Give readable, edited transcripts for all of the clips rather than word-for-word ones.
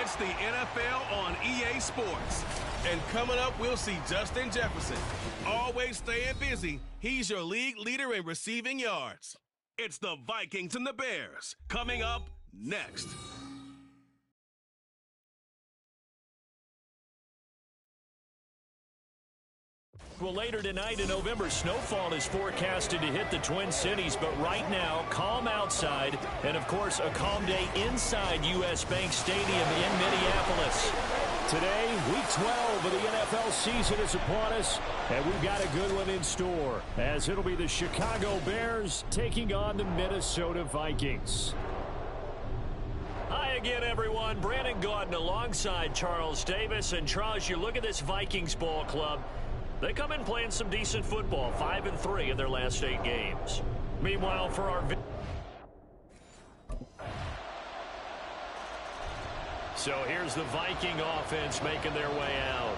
It's the NFL on EA Sports. And coming up, we'll see Justin Jefferson. Always staying busy, he's your league leader in receiving yards. It's the Vikings and the Bears. Coming up next. Well, later tonight in November, snowfall is forecasted to hit the Twin Cities, but right now, calm outside, and of course, a calm day inside U.S. Bank Stadium in Minneapolis. Today, week 12 of the NFL season is upon us, and we've got a good one in store, as it'll be the Chicago Bears taking on the Minnesota Vikings. Hi again, everyone. Brandon Gaudin alongside Charles Davis. And Charles, you look at this Vikings ball club. They come in playing some decent football, 5-3 in their last 8 games. Meanwhile, for our... So here's the Viking offense making their way out.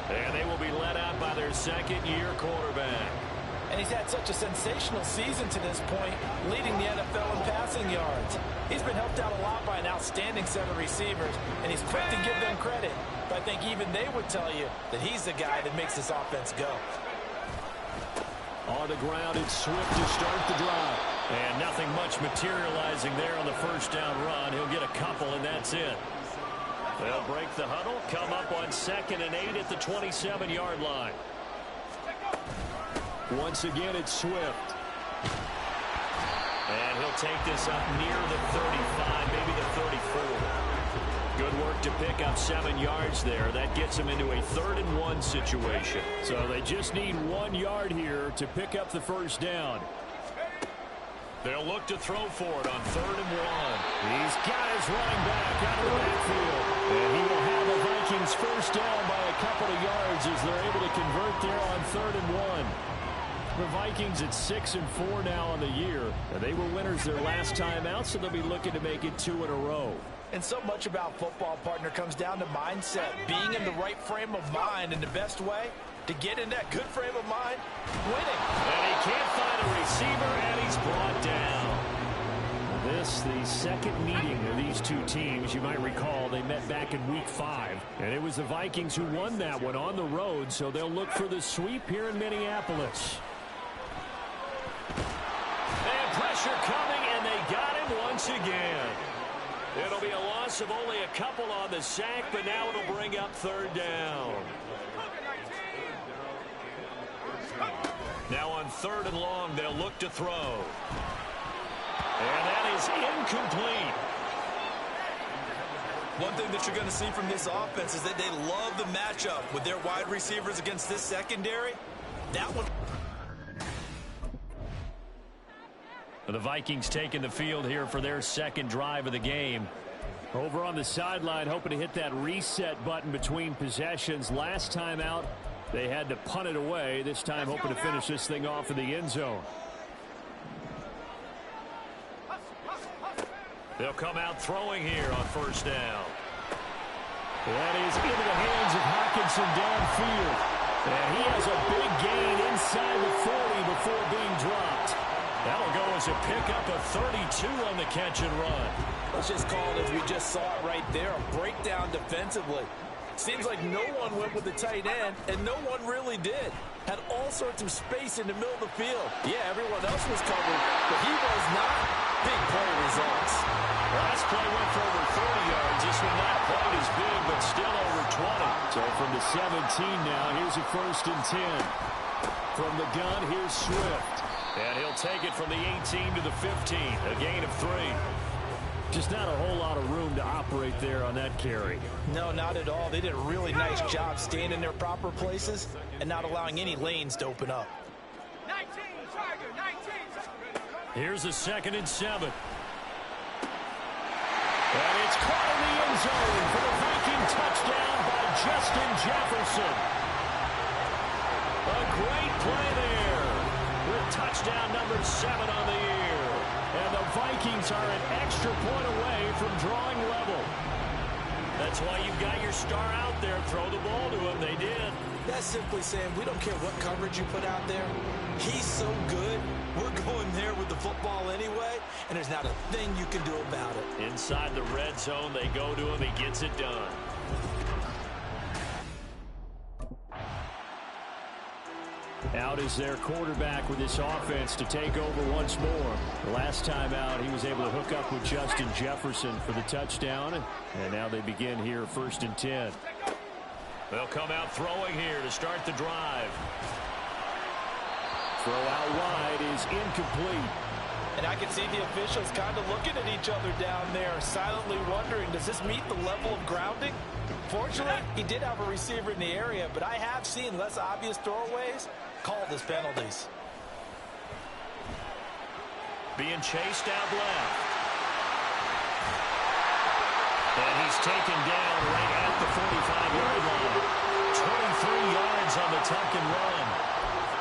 And they will be led out by their second-year quarterback. And he's had such a sensational season to this point, leading the NFL in passing yards. He's been helped out a lot by an outstanding set of receivers, and he's quick to give them credit. But I think even they would tell you that he's the guy that makes this offense go. On the ground, it's Swift to start the drive. And nothing much materializing there on the first down run. He'll get a couple, and that's it. They'll break the huddle, come up on 2nd and 8 at the 27-yard line. Once again, it's Swift. And he'll take this up near the 35, maybe the 34. Good work to pick up 7 yards there. That gets him into a 3rd and 1 situation. So they just need 1 yard here to pick up the first down. They'll look to throw for it on 3rd and 1. He's got his running back out of the backfield. And he will have the Vikings first down by a couple of yards as they're able to convert there on 3rd and 1. The Vikings at 6-4 now on the year. And they were winners their last time out, so they'll be looking to make it 2 in a row. And so much about football, partner, comes down to mindset. Being in the right frame of mind, and the best way to get in that good frame of mind, winning. And he can't find a receiver, and he's brought down. This, the second meeting of these two teams. You might recall they met back in week 5. And it was the Vikings who won that one on the road, so they'll look for the sweep here in Minneapolis. And pressure coming, and they got him once again. It'll be a loss of only a couple on the sack, but now it'll bring up 3rd down. Now on 3rd and long, they'll look to throw. And that is incomplete. One thing that you're going to see from this offense is that they love the matchup with their wide receivers against this secondary. That one... The Vikings taking the field here for their second drive of the game. Over on the sideline, hoping to hit that reset button between possessions. Last time out, they had to punt it away. This time, hoping to finish this thing off in the end zone. They'll come out throwing here on first down. That is into the hands of Hockenson downfield. And he has a big gain inside the 40 before being dropped. That'll go as a pickup of 32 on the catch and run. Let's just call it, as we just saw it right there, a breakdown defensively. Seems like no one went with the tight end, and no one really did. Had all sorts of space in the middle of the field. Yeah, everyone else was covered, but he was not. Big play results. Last play went for over 40 yards. This one not quite as big, but still over 20. So from the 17 now, here's a 1st and 10. From the gun, here's Swift. And he'll take it from the 18 to the 15, a gain of 3. Just not a whole lot of room to operate there on that carry. No, not at all. They did a really nice job staying in their proper places and not allowing any lanes to open up. 19, Tiger, 19. Here's a 2nd and 7. And it's caught in the end zone for the Viking touchdown by Justin Jefferson. A great play there. With touchdown number 7 on the year. And the Vikings are an extra point away from drawing level. That's why you've got your star out there. Throw the ball to him. They did. That's simply saying we don't care what coverage you put out there. He's so good. We're going there with the football anyway. and there's not a thing you can do about it. Inside the red zone, they go to him. He gets it done. Out is their quarterback with this offense to take over once more. The last time out, he was able to hook up with Justin Jefferson for the touchdown. And now they begin here 1st and 10. They'll come out throwing here to start the drive. Throw out wide is incomplete. And I can see the officials kind of looking at each other down there, silently wondering, does this meet the level of grounding? Fortunately, he did have a receiver in the area, but I have seen less obvious throwaways called as penalties. Being chased out left. And he's taken down right at the 45-yard line. 23 yards on the tuck and run.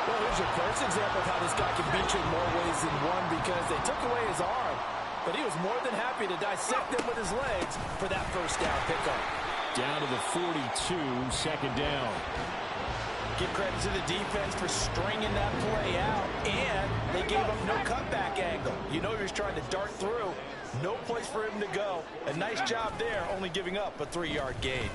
Well, here's your first example of how this guy can beat you in more ways than one, because they took away his arm, but he was more than happy to dissect them with his legs for that first down pickup. Down to the 42, 2nd down. Give credit to the defense for stringing that play out, and they gave up no cutback angle. You know he was trying to dart through. No place for him to go. A nice job there, only giving up a 3-yard gain.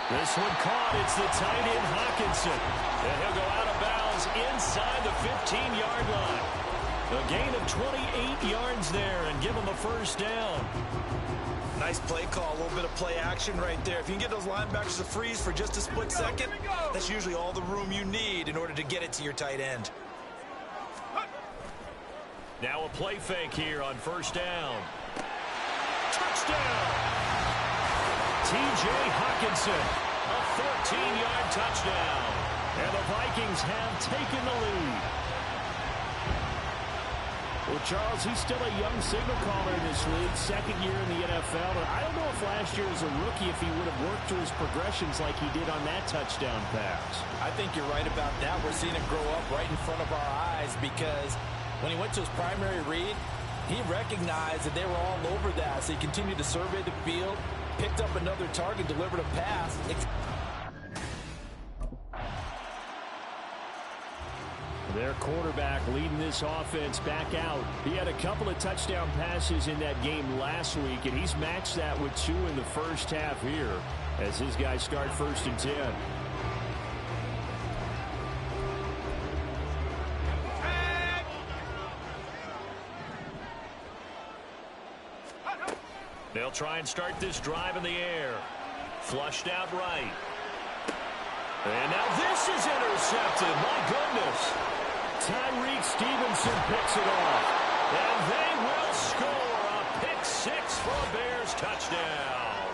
This one caught. It's the tight end Hawkinson. And he'll go out of bounds inside the 15-yard line. A gain of 28 yards there and give him a 1st down. Nice play call, a little bit of play action right there. If you can get those linebackers to freeze for just a split second, that's usually all the room you need in order to get it to your tight end. Now a play fake here on 1st down. Touchdown! T.J. Hawkinson, a 14-yard touchdown. And the Vikings have taken the lead. Well, Charles, he's still a young signal caller in this league, 2nd year in the NFL. But I don't know if last year as a rookie, if he would have worked through his progressions like he did on that touchdown pass. I think you're right about that. We're seeing him grow up right in front of our eyes, because when he went to his primary read, he recognized that they were all over that. So he continued to survey the field, picked up another target, delivered a pass. Their quarterback leading this offense back out. He had a couple of touchdown passes in that game last week, and he's matched that with 2 in the first half here as his guys start 1st and 10. They'll try and start this drive in the air. Flushed out right. And now this is intercepted. My goodness. Tyreek Stevenson picks it off. And they will score a pick 6 for a Bears touchdown.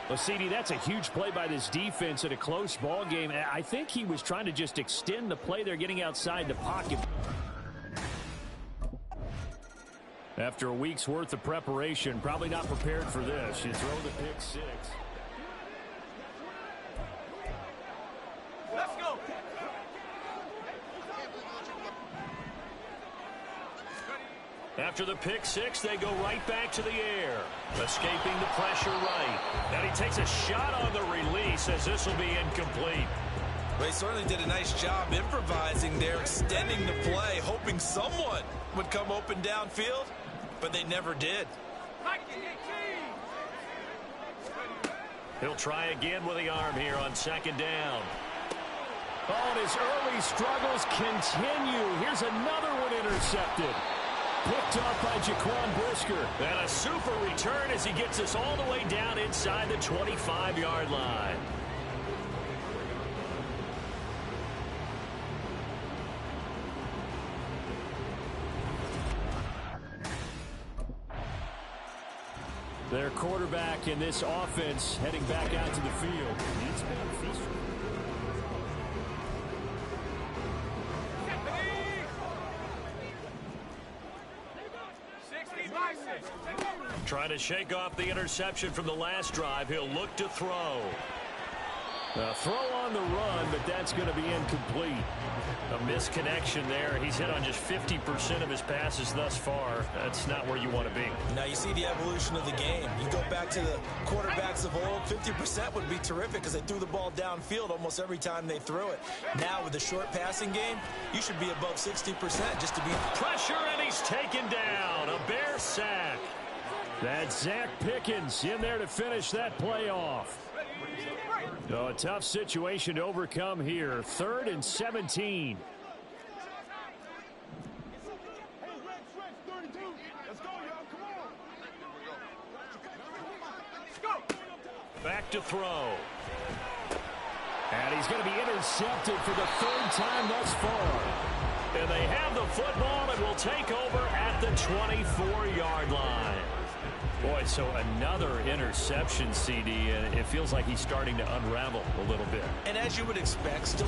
Well, CD, that's a huge play by this defense in a close ball game. I think he was trying to just extend the play. They're getting outside the pocket. After a week's worth of preparation, probably not prepared for this. You throw the pick 6. Let's go. After the pick 6, they go right back to the air. Escaping the pressure right. And he takes a shot on the release as this will be incomplete. Well, he certainly did a nice job improvising there, extending the play, hoping someone would come open downfield, but they never did. He'll try again with the arm here on 2nd down. Oh, and his early struggles continue. Here's another one intercepted. Picked up by Jaquan Brisker. And a super return as he gets us all the way down inside the 25-yard line. Their quarterback in this offense heading back out to the field. It's been a feast. Trying to shake off the interception from the last drive. He'll look to throw. Throw on the run, but that's going to be incomplete. A misconnection there. He's hit on just 50% of his passes thus far. That's not where you want to be. Now you see the evolution of the game. You go back to the quarterbacks of old, 50% would be terrific because they threw the ball downfield almost every time they threw it. Now with the short passing game, you should be above 60% just to be... Pressure, and he's taken down. A Bear sack. That's Zach Pickens in there to finish that play off. So a tough situation to overcome here. 3rd and 17. Back to throw. And he's going to be intercepted for the 3rd time thus far. And they have the football and will take over at the 24-yard line. Boy, so another interception, CD, and it feels like he's starting to unravel a little bit. And as you would expect, still...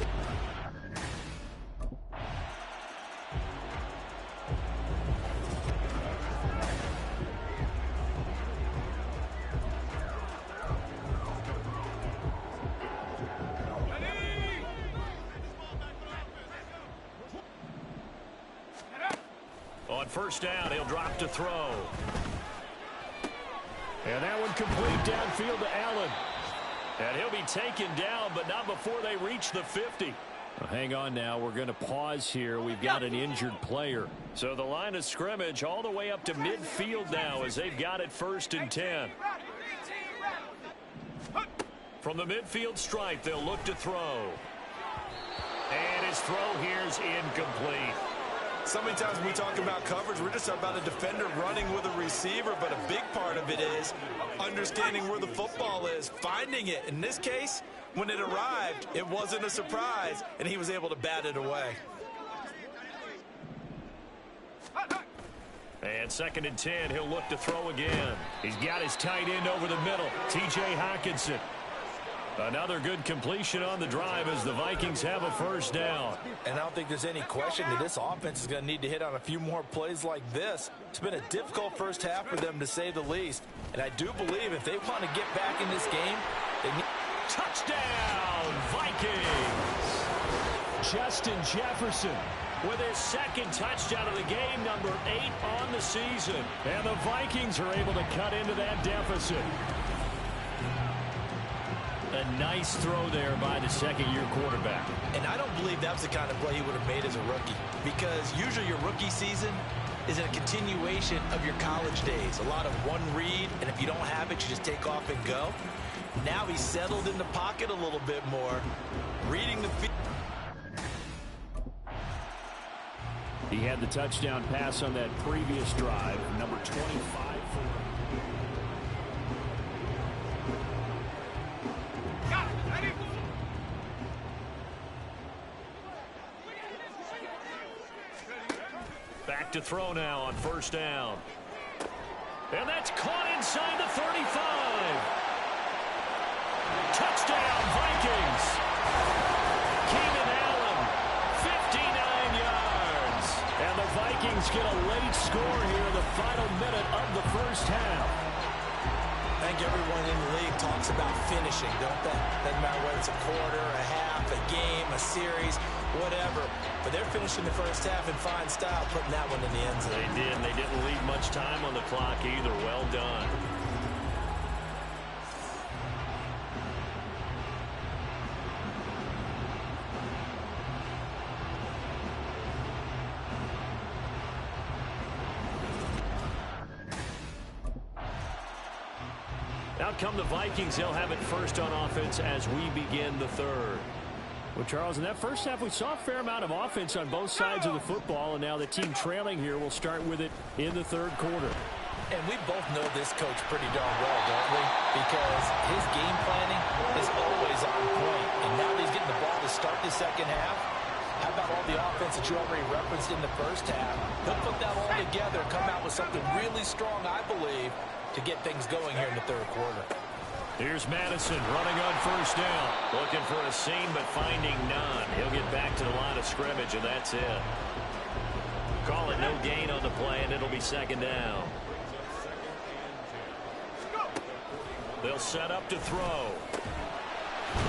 On 1st down, he'll drop to throw. And that one complete downfield to Allen. And he'll be taken down, but not before they reach the 50. Well, hang on now. We're going to pause here. We've got an injured player. So the line of scrimmage all the way up to midfield now as they've got it 1st and 10. From the midfield stripe, they'll look to throw. And his throw here's incomplete. So many times when we talk about coverage, we're just about a defender running with a receiver, but a big part of it is understanding where the football is, finding it. In this case, when it arrived, it wasn't a surprise, and he was able to bat it away. And 2nd and 10, he'll look to throw again. He's got his tight end over the middle, T.J. Hockenson. Another good completion on the drive as the Vikings have a 1st down. And I don't think there's any question that this offense is going to need to hit on a few more plays like this. It's been a difficult first half for them, to say the least. And I do believe if they want to get back in this game, they need... Touchdown, Vikings! Justin Jefferson with his 2nd touchdown of the game, number 8 on the season. And the Vikings are able to cut into that deficit. A nice throw there by the 2nd-year quarterback. And I don't believe that was the kind of play he would have made as a rookie, because usually your rookie season is a continuation of your college days. A lot of one read, and if you don't have it, you just take off and go. Now he's settled in the pocket a little bit more, reading the field. He had the touchdown pass on that previous drive, number 25 for him. Back to throw now on 1st down. And that's caught inside the 35. Touchdown, Vikings. Keenan Allen, 59 yards. And the Vikings get a late score here in the final minute of the 1st half. I think everyone in the league talks about finishing, don't they? Doesn't matter whether it's a quarter, a half, a game, a series, whatever. But they're finishing the 1st half in fine style, putting that one in the end zone. They did, and they didn't leave much time on the clock either. Well done. Out come the Vikings. They'll have it 1st on offense as we begin the 3rd. Well, Charles, in that 1st half, we saw a fair amount of offense on both sides of the football, and now the team trailing here will start with it in the 3rd quarter. And we both know this coach pretty darn well, don't we? Because his game planning is always on point. And now that he's getting the ball to start the 2nd half, how about all the offense that you already referenced in the 1st half? He'll put that all together and come out with something really strong, I believe, to get things going here in the 3rd quarter. Here's Madison running on 1st down. Looking for a seam, but finding none. He'll get back to the line of scrimmage, and that's it. Call it no gain on the play, and it'll be 2nd down. They'll set up to throw.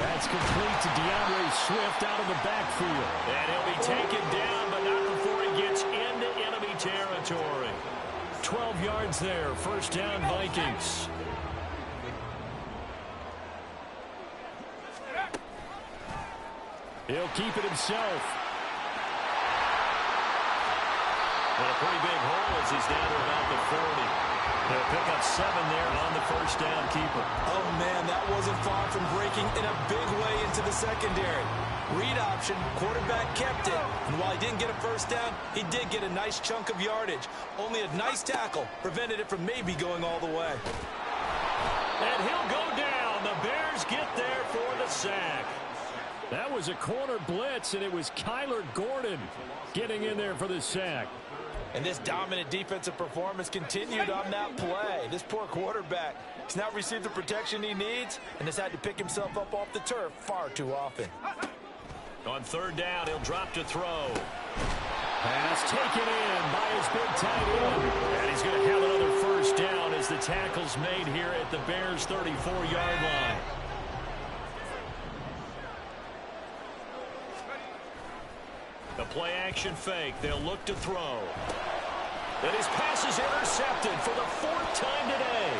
That's complete to DeAndre Swift out of the backfield. And he'll be taken down, but not before he gets into enemy territory. 12 yards there, first down Vikings. He'll keep it himself. And a pretty big hole as he's down to about the 40. They'll pick up 7 there on the first down keeper. Oh, man, that wasn't far from breaking in a big way into the secondary. Read option, quarterback kept it. And while he didn't get a first down, he did get a nice chunk of yardage. Only a nice tackle prevented it from maybe going all the way. And he'll go down. The Bears get there for the sack. That was a corner blitz, and it was Kyler Gordon getting in there for the sack. And this dominant defensive performance continued on that play. This poor quarterback has not received the protection he needs and has had to pick himself up off the turf far too often. On third down, he'll drop to throw. Pass taken in by his big tight end. And he's going to have another first down as the tackle's made here at the Bears' 34-yard line. The play-action fake. They'll look to throw. And his pass is intercepted for the 4th time today.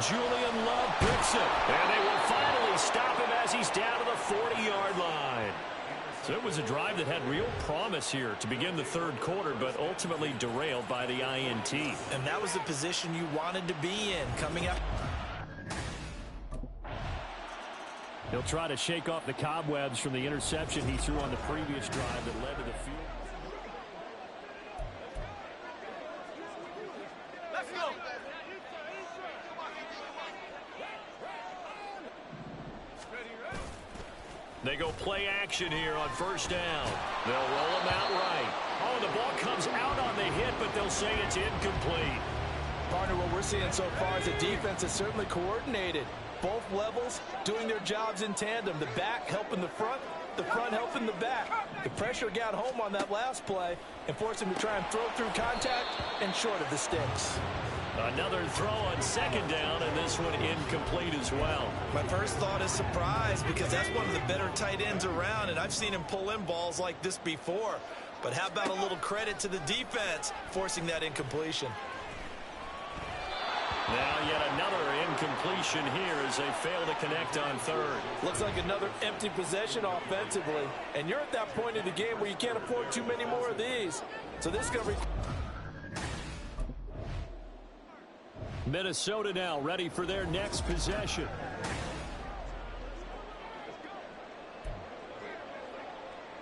Julian Love picks it. And they will finally stop him as he's down to the 40-yard line. So it was a drive that had real promise here to begin the third quarter, but ultimately derailed by the INT. And that was the position you wanted to be in coming up. He'll try to shake off the cobwebs from the interception he threw on the previous drive that led to the field. Let's go. They go play action here on first down. They'll roll him out right. Oh, the ball comes out on the hit, but they'll say it's incomplete. Partner, what we're seeing so far is the defense is certainly coordinated. Both levels doing their jobs in tandem. The back helping the front helping the back. The pressure got home on that last play and forced him to try and throw through contact and short of the sticks. Another throw on second down, and this one incomplete as well. My first thought is surprise because that's one of the better tight ends around, and I've seen him pull in balls like this before. But how about a little credit to the defense forcing that incompletion? Now yet another incompletion here as they fail to connect on third. Looks like another empty possession offensively. And you're at that point in the game where you can't afford too many more of these. So this is going to be... Minnesota now ready for their next possession.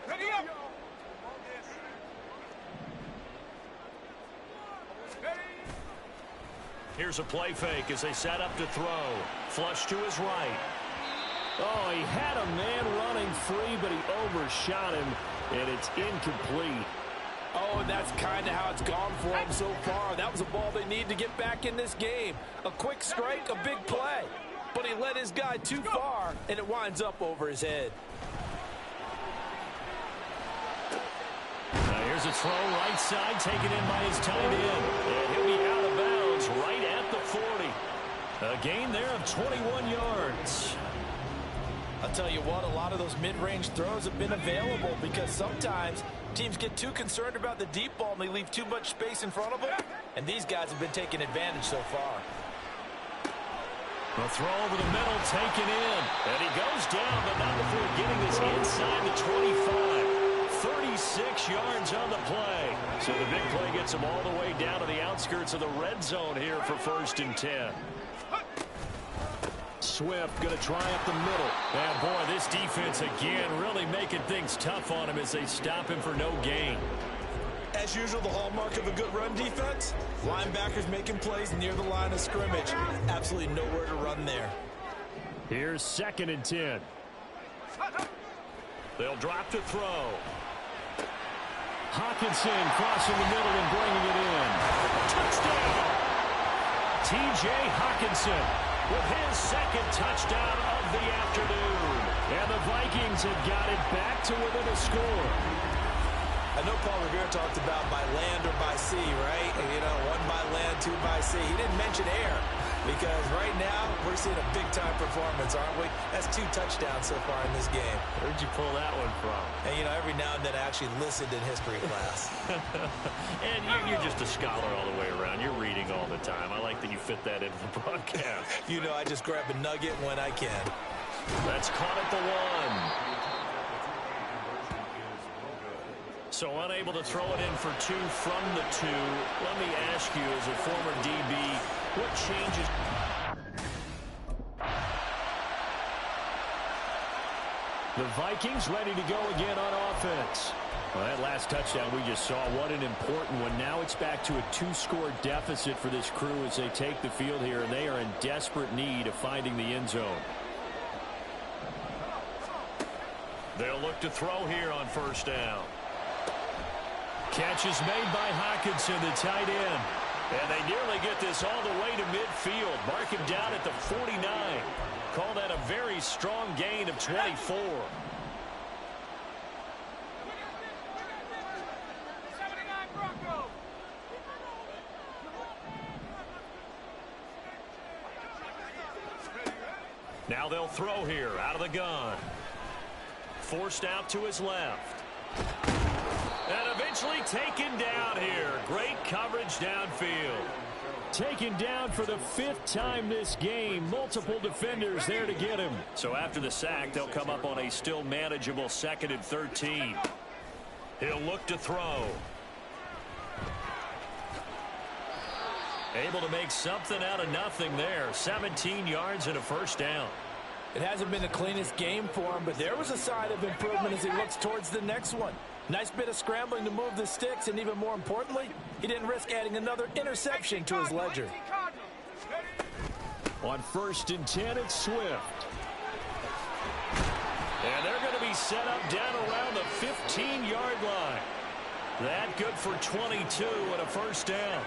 Ready up. Here's a play fake as they set up to throw. Flush to his right. Oh, he had a man running free, but he overshot him, and it's incomplete. Oh, and that's kind of how it's gone for them so far. That was a ball they need to get back in this game. A quick strike, a big play. But he led his guy too far, and it winds up over his head. Now here's a throw right side, taken in by his tight end. And he'll be out of bounds right at the 40. A gain there of 21 yards. I'll tell you what, a lot of those mid-range throws have been available because sometimes teams get too concerned about the deep ball and they leave too much space in front of them, and these guys have been taking advantage so far. The throw over the middle, taken in, and he goes down, but not before getting this inside the 25. 36 yards on the play. So the big play gets him all the way down to the outskirts of the red zone here for 1st and 10. Swift going to try up the middle. And boy, this defense again really making things tough on him as they stop him for no gain. As usual, the hallmark of a good run defense, linebackers making plays near the line of scrimmage. Absolutely nowhere to run there. Here's 2nd and 10. They'll drop to throw. Hawkinson crossing the middle and bringing it in. Touchdown! T.J. Hawkinson with his 2nd touchdown of the afternoon. And the Vikings have got it back to within a score. I know Paul Revere talked about by land or by sea, right? And, you know, 1 by land, 2 by sea. He didn't mention air. Because right now, we're seeing a big-time performance, aren't we? That's 2 touchdowns so far in this game. Where'd you pull that one from? And, you know, every now and then I actually listened in history class. And you're just a scholar all the way around. You're reading all the time. I like that you fit that into the broadcast. You know, I just grab a nugget when I can. That's caught at the 1. So unable to throw it in for 2 from the 2. Let me ask you, as a former DB, what changes? The Vikings ready to go again on offense. Well, that last touchdown we just saw, what an important one. Now it's back to a 2-score deficit for this crew as they take the field here, and they are in desperate need of finding the end zone. They'll look to throw here on first down. Catch is made by Hockenson, the tight end. And they nearly get this all the way to midfield. Mark him down at the 49. Call that a very strong gain of 24. Now they'll throw here out of the gun. Forced out to his left. And eventually taken down here. Great coverage downfield. Taken down for the 5th time this game. Multiple defenders there to get him. So after the sack, they'll come up on a still manageable 2nd and 13. He'll look to throw. Able to make something out of nothing there. 17 yards and a first down. It hasn't been the cleanest game for him, but there was a sign of improvement as he looks towards the next one. Nice bit of scrambling to move the sticks, and even more importantly, he didn't risk adding another interception to his ledger. On 1st and 10, it's Swift. And they're going to be set up down around the 15-yard line. That good for 22 and a first down.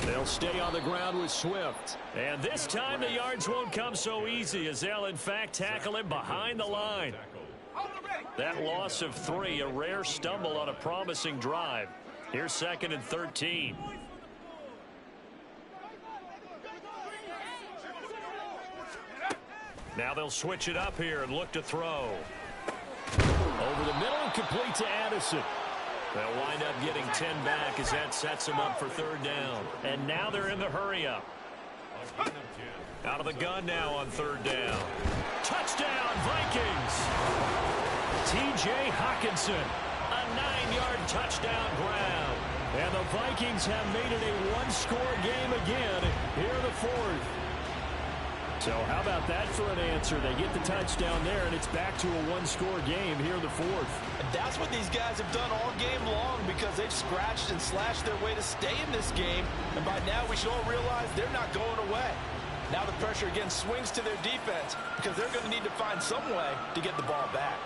They'll stay on the ground with Swift. And this time the yards won't come so easy as they'll in fact tackle him behind the line. That loss of 3, a rare stumble on a promising drive. Here's 2nd and 13. Now they'll switch it up here and look to throw. Over the middle and complete to Addison. They'll wind up getting 10 back as that sets them up for 3rd down. And now they're in the hurry-up. Out of the gun now on 3rd down. Touchdown, Vikings! T.J. Hockenson, a 9-yard touchdown grab. And the Vikings have made it a 1-score game again here in the 4th. So how about that for an answer? They get the touchdown there, and it's back to a 1-score game here in the 4th. And that's what these guys have done all game long because they've scratched and slashed their way to stay in this game. And by now, we should all realize they're not going away. Now the pressure again swings to their defense because they're going to need to find some way to get the ball back.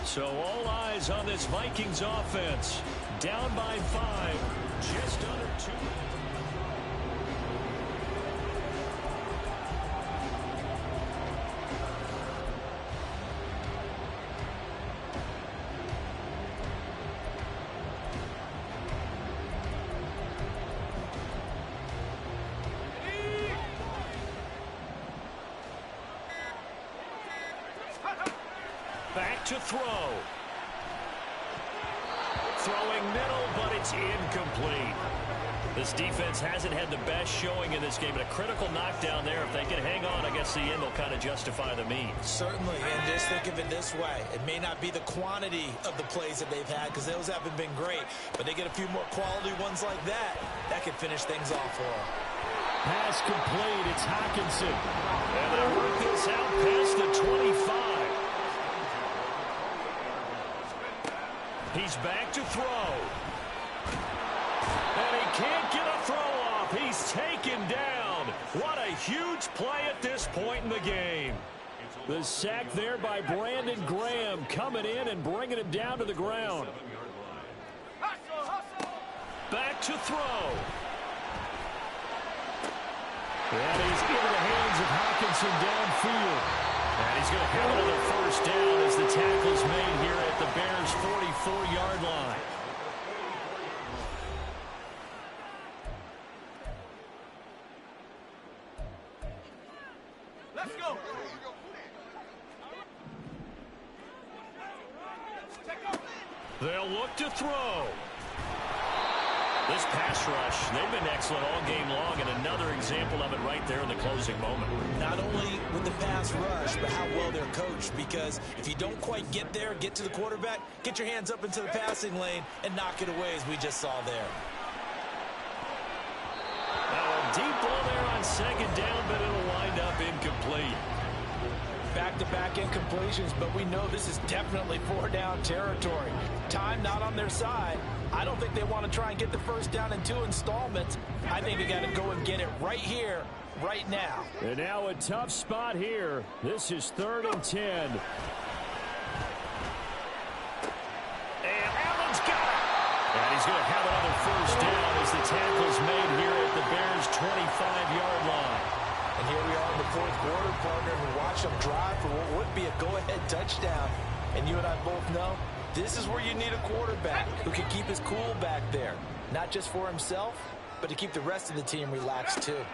So all eyes on this Vikings offense. Down by 5. Just under 2. Back to throw. Throwing middle, but it's incomplete. This defense hasn't had the best showing in this game, but a critical knockdown there. If they can hang on, I guess the end will kind of justify the means. Certainly, and just think of it this way. It may not be the quantity of the plays that they've had because those haven't been great, but they get a few more quality ones like that. That could finish things off for them. Pass complete. It's Hockenson. And they work this out past the 25. He's back to throw. And he can't get a throw off. He's taken down. What a huge play at this point in the game. The sack there by Brandon Graham coming in and bringing him down to the ground. back to throw. And he's into the hands of Hawkinson downfield. And he's going to have another first down as the tackle's made here at the Bears' 44-yard line. Let's go. They'll look to throw. This pass rush, they've been excellent all game long, and another example of it right there in the closing moment. Not only with the pass rush, but how well they're coached, because if you don't quite get there, get to the quarterback, get your hands up into the passing lane and knock it away as we just saw there. Now a deep ball there on second down, but it'll wind up incomplete. Back-to-back incompletions, but we know this is definitely four-down territory. Time not on their side. I don't think they want to try and get the first down in 2 installments. I think they got to go and get it right here, right now. And now a tough spot here. This is 3rd and 10. And Allen's got it. And he's going to have another first down as the tackle's made here at the Bears' 25-yard line. And here we are in the 4th quarter, partner, and watch them drive for what would be a go-ahead touchdown. And you and I both know this is where you need a quarterback who can keep his cool back there. Not just for himself, but to keep the rest of the team relaxed too.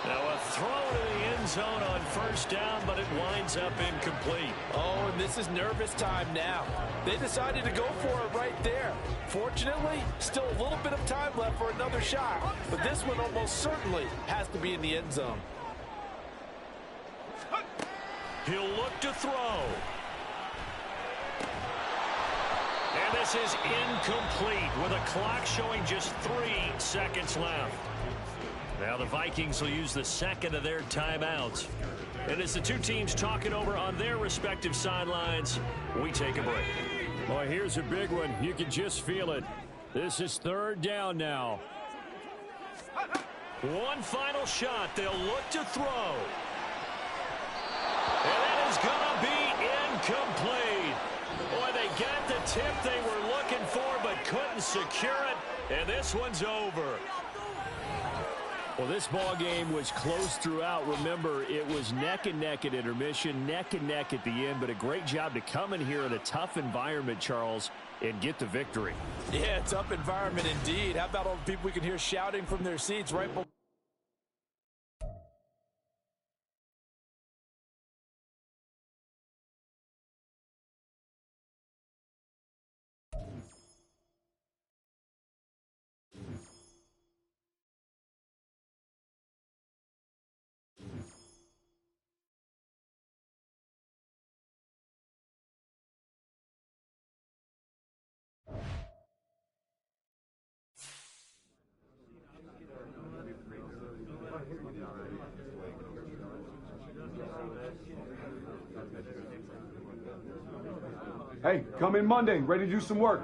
Now a throw to the end zone on first down, but it winds up incomplete. Oh, and this is nervous time now. They decided to go for it right there. Fortunately, still a little bit of time left for another shot, but this one almost certainly has to be in the end zone. He'll look to throw. And this is incomplete with a clock showing just 3 seconds left. Now the Vikings will use the second of their timeouts. And as the two teams talk it over on their respective sidelines, we take a break. Boy, here's a big one. You can just feel it. This is 3rd down now. One final shot. They'll look to throw. And it is going to be incomplete. Boy, they got the tip they were looking for but couldn't secure it. And this one's over. Well, this ball game was close throughout. Remember, it was neck and neck at intermission, neck and neck at the end, but a great job to come in here in a tough environment, Charles, and get the victory. Yeah, tough environment indeed. How about all the people we can hear shouting from their seats right below? Hey, come in Monday, ready to do some work.